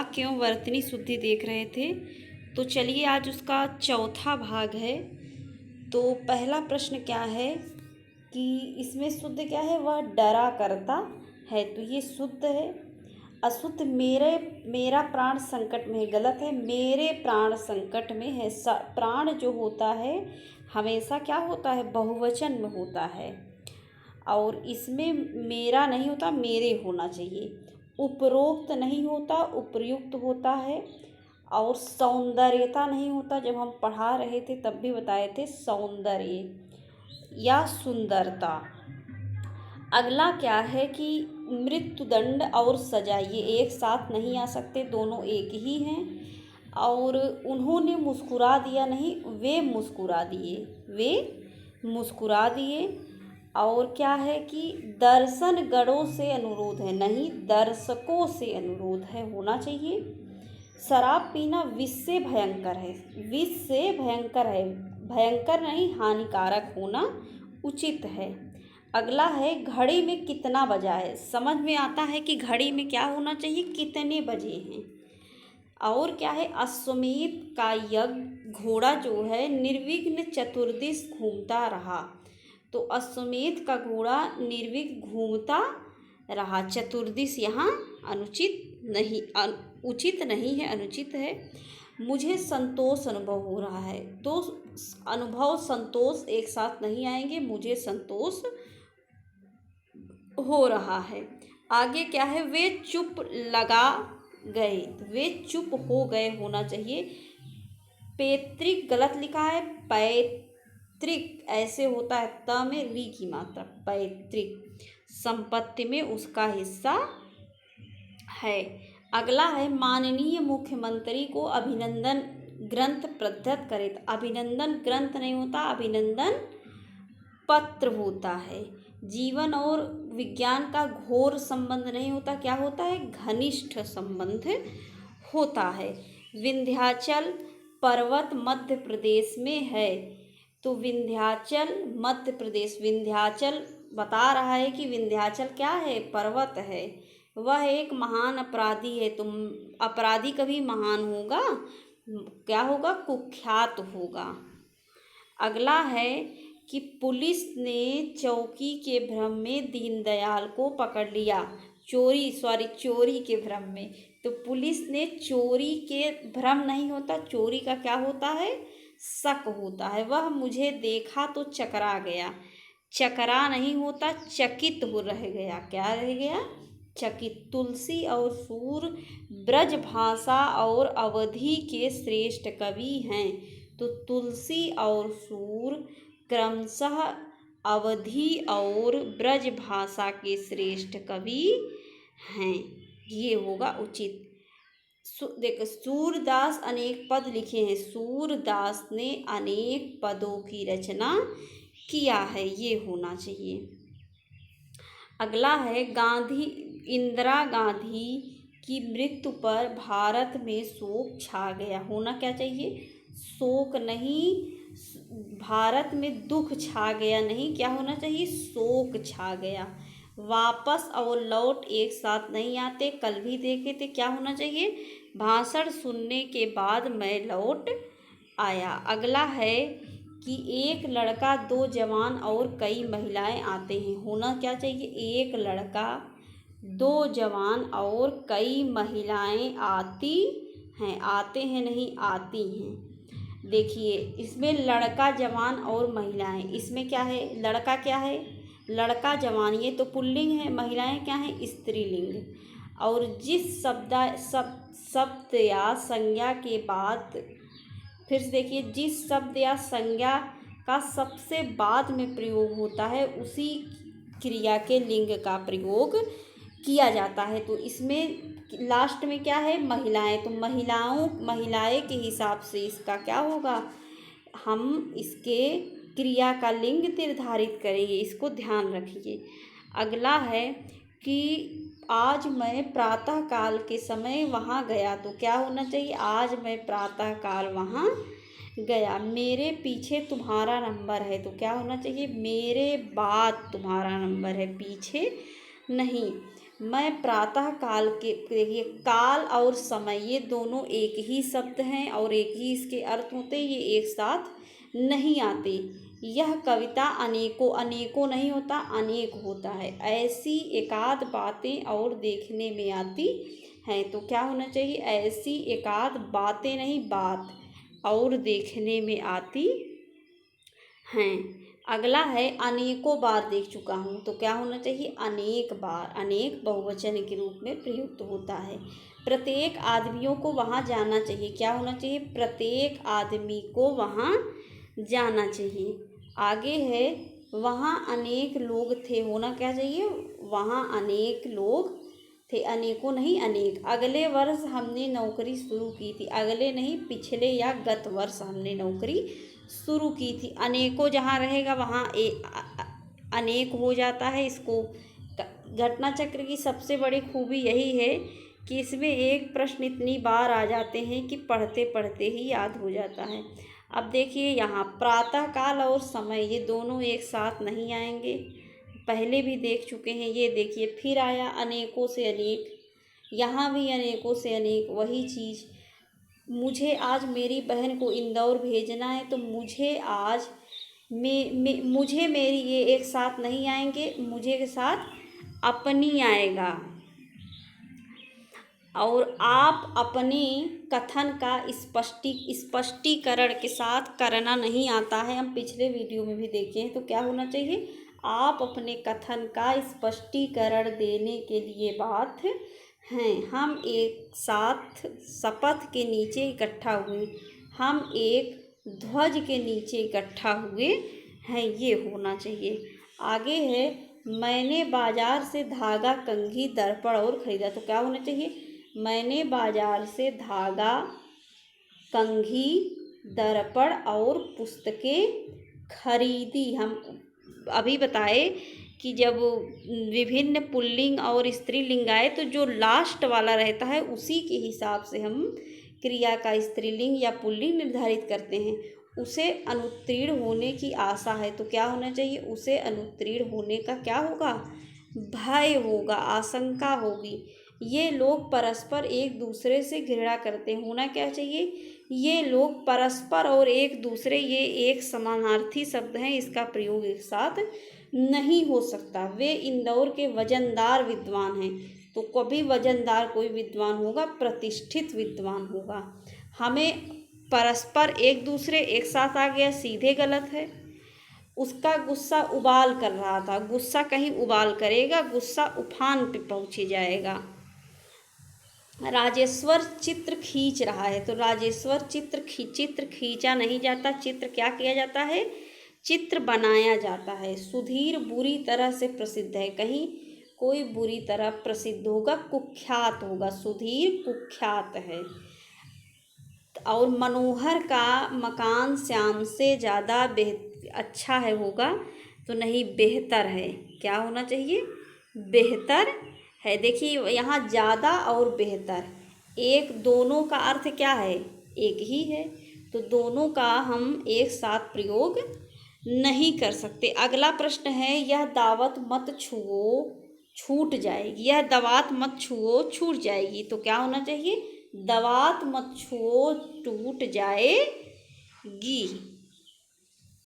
क्यों वर्तनी शुद्धि देख रहे थे। तो चलिए आज उसका चौथा भाग है। तो पहला प्रश्न क्या है कि इसमें शुद्ध क्या है, वह डरा करता है, तो ये शुद्ध है। अशुद्ध मेरा प्राण संकट में है, गलत है। मेरे प्राण संकट में है। प्राण जो होता है हमेशा क्या होता है, बहुवचन में होता है, और इसमें मेरा नहीं होता, मेरे होना चाहिए। उपरोक्त नहीं होता, उपर्युक्त होता है। और सौंदर्यता नहीं होता, जब हम पढ़ा रहे थे तब भी बताए थे, सौंदर्य या सुंदरता। अगला क्या है कि मृत्युदंड और सजा ये एक साथ नहीं आ सकते, दोनों एक ही हैं। और उन्होंने मुस्कुरा दिया नहीं, वे मुस्कुरा दिए, वे मुस्कुरा दिए। और क्या है कि दर्शन गणों से अनुरोध है, नहीं दर्शकों से अनुरोध है, होना चाहिए। शराब पीना विष से भयंकर है, विष से भयंकर है, भयंकर नहीं हानिकारक होना उचित है। अगला है घड़ी में कितना बजा है, समझ में आता है कि घड़ी में क्या होना चाहिए, कितने बजे हैं। और क्या है, अश्वमेध का यज्ञ, घोड़ा जो है निर्विघ्न चतुर्दिश घूमता रहा, तो अश्वमेध का घोड़ा निर्विघ्न घूमता रहा। चतुर्दिश यहाँ अनुचित नहीं, उचित नहीं है, अनुचित है। मुझे संतोष अनुभव हो रहा है, तो अनुभव संतोष एक साथ नहीं आएंगे, मुझे संतोष हो रहा है। आगे क्या है, वे चुप लगा गए, वे चुप हो गए होना चाहिए। पैतृक गलत लिखा है, पैतृक ऐसे होता है, त में री की मात्रा, पैतृक संपत्ति में उसका हिस्सा है। अगला है माननीय मुख्यमंत्री को अभिनंदन ग्रंथ प्रदत्त करे, तो अभिनंदन ग्रंथ नहीं होता, अभिनंदन पत्र होता है। जीवन और विज्ञान का घोर संबंध नहीं होता, क्या होता है, घनिष्ठ संबंध होता है। विंध्याचल पर्वत मध्य प्रदेश में है, तो विंध्याचल मध्य प्रदेश, विंध्याचल बता रहा है कि विंध्याचल क्या है, पर्वत है। वह एक महान अपराधी है, तो अपराधी कभी महान होगा, क्या होगा, कुख्यात होगा। अगला है कि पुलिस ने चौकी के भ्रम में दीनदयाल को पकड़ लिया, चोरी के भ्रम में, तो पुलिस ने चोरी के भ्रम नहीं होता, चोरी का क्या होता है, शक होता है। वह मुझे देखा तो चकरा गया, चकरा नहीं होता, चकित हो रह गया, क्या रह गया, चकित। तुलसी और सूर ब्रज भाषा और अवधि के श्रेष्ठ कवि हैं, तो तुलसी और सूर क्रमशः अवधि और ब्रज भाषा के श्रेष्ठ कवि हैं, ये होगा उचित। देखो सूरदास अनेक पद लिखे हैं, सूरदास ने अनेक पदों की रचना किया है, ये होना चाहिए। अगला है इंदिरा गांधी की मृत्यु पर भारत में शोक छा गया, होना क्या चाहिए, शोक नहीं, भारत में दुख छा गया नहीं, क्या होना चाहिए, शोक छा गया। वापस और लौट एक साथ नहीं आते, कल भी देखे थे, क्या होना चाहिए, भाषण सुनने के बाद मैं लौट आया। अगला है कि एक लड़का, दो जवान और कई महिलाएं आते हैं, होना क्या चाहिए, एक लड़का, दो जवान और कई महिलाएं आती हैं, आते हैं नहीं, आती हैं। देखिए इसमें लड़का, जवान और महिलाएं, इसमें क्या है, लड़का क्या है, लड़का जवान, ये तो पुल्लिंग है, महिलाएं क्या है, स्त्रीलिंग। और जिस शब्द या संज्ञा के बाद, फिर से देखिए, जिस शब्द या संज्ञा का सबसे बाद में प्रयोग होता है उसी क्रिया के लिंग का प्रयोग किया जाता है, तो इसमें लास्ट में क्या है, महिलाएं, तो महिलाएं के हिसाब से इसका क्या होगा, हम इसके क्रिया का लिंग निर्धारित करेंगे, इसको ध्यान रखिए। अगला है कि आज मैं प्रातः काल के समय वहाँ गया, तो क्या होना चाहिए, आज मैं प्रातः काल वहाँ गया। मेरे पीछे तुम्हारा नंबर है, तो क्या होना चाहिए, मेरे बाद तुम्हारा नंबर है, पीछे नहीं। मैं प्रातः काल के, देखिए काल और समय ये दोनों एक ही शब्द हैं और एक ही इसके अर्थ होते, ये एक साथ नहीं आते। यह कविता अनेकों, अनेकों नहीं होता, अनेक होता है। ऐसी एकाध बातें और देखने में आती हैं, तो क्या होना चाहिए, ऐसी एकाध बातें नहीं, बात और देखने में आती हैं। अगला है अनेकों बार देख चुका हूँ, तो क्या होना चाहिए, अनेक बार। अनेक बहुवचन के रूप में प्रयुक्त होता है। प्रत्येक आदमियों को वहाँ जाना चाहिए, क्या होना चाहिए, प्रत्येक आदमी को वहाँ जाना चाहिए। आगे है वहाँ अनेक लोग थे, होना क्या चाहिए, वहाँ अनेक लोग थे, अनेकों नहीं, अनेक। अगले वर्ष हमने नौकरी शुरू की थी, अगले नहीं, पिछले या गत वर्ष हमने नौकरी शुरू की थी। अनेकों जहाँ रहेगा वहाँ अनेक हो जाता है। इसको घटना चक्र की सबसे बड़ी खूबी यही है कि इसमें एक प्रश्न इतनी बार आ जाते हैं कि पढ़ते पढ़ते ही याद हो जाता है। अब देखिए यहाँ प्रातः काल और समय ये दोनों एक साथ नहीं आएंगे, पहले भी देख चुके हैं। ये देखिए फिर आया अनेकों से अनेक, यहाँ भी अनेकों से अनेक, वही चीज़। मुझे आज मेरी बहन को इंदौर भेजना है, तो मुझे आज मुझे मेरी ये एक साथ नहीं आएंगे, मुझे के साथ अपनी आएगा। और आप अपने कथन का स्पष्टीकरण के साथ करना नहीं आता है, हम पिछले वीडियो में भी देखे हैं। तो क्या होना चाहिए, आप अपने कथन का स्पष्टीकरण देने के लिए बात हैं। हम एक साथ शपथ के नीचे इकट्ठा हुए, हम एक ध्वज के नीचे इकट्ठा हुए हैं, ये होना चाहिए। आगे है मैंने बाजार से धागा, कंघी, दर्पण और खरीदा, तो क्या होना चाहिए, मैंने बाजार से धागा, कंघी, दर्पण और पुस्तकें खरीदी। हम अभी बताए कि जब विभिन्न पुल्लिंग और स्त्रीलिंग आए तो जो लास्ट वाला रहता है उसी के हिसाब से हम क्रिया का स्त्रीलिंग या पुल्लिंग निर्धारित करते हैं। उसे अनुत्तीर्ण होने की आशा है, तो क्या होना चाहिए, उसे अनुत्तीर्ण होने का क्या होगा, भय होगा, आशंका होगी। ये लोग परस्पर एक दूसरे से घृणा करते हैं, होना क्या चाहिए, ये लोग परस्पर और एक दूसरे, ये एक समानार्थी शब्द हैं, इसका प्रयोग एक साथ नहीं हो सकता। वे इंदौर के वजनदार विद्वान हैं, तो कभी वजनदार कोई विद्वान होगा, प्रतिष्ठित विद्वान होगा। हमें परस्पर एक दूसरे एक साथ आ गया, सीधे गलत है। उसका गुस्सा उबाल कर रहा था, गुस्सा कहीं उबाल करेगा, गुस्सा उफान पे पहुँचे जाएगा। राजेश्वर चित्र खींच रहा है, तो राजेश्वर चित्र खींचा नहीं जाता, चित्र क्या किया जाता है, चित्र बनाया जाता है। सुधीर बुरी तरह से प्रसिद्ध है, कहीं कोई बुरी तरह प्रसिद्ध होगा, कुख्यात होगा, सुधीर कुख्यात है। और मनोहर का मकान श्याम से ज़्यादा अच्छा है, होगा तो नहीं, बेहतर है, क्या होना चाहिए, बेहतर है। देखिए यहाँ ज़्यादा और बेहतर, एक, दोनों का अर्थ क्या है, एक ही है, तो दोनों का हम एक साथ प्रयोग नहीं कर सकते। अगला प्रश्न है यह दावत मत छुओ छूट जाएगी, यह दवात मत छुओ छूट जाएगी, तो क्या होना चाहिए, दवात मत छुओ टूट जाएगी।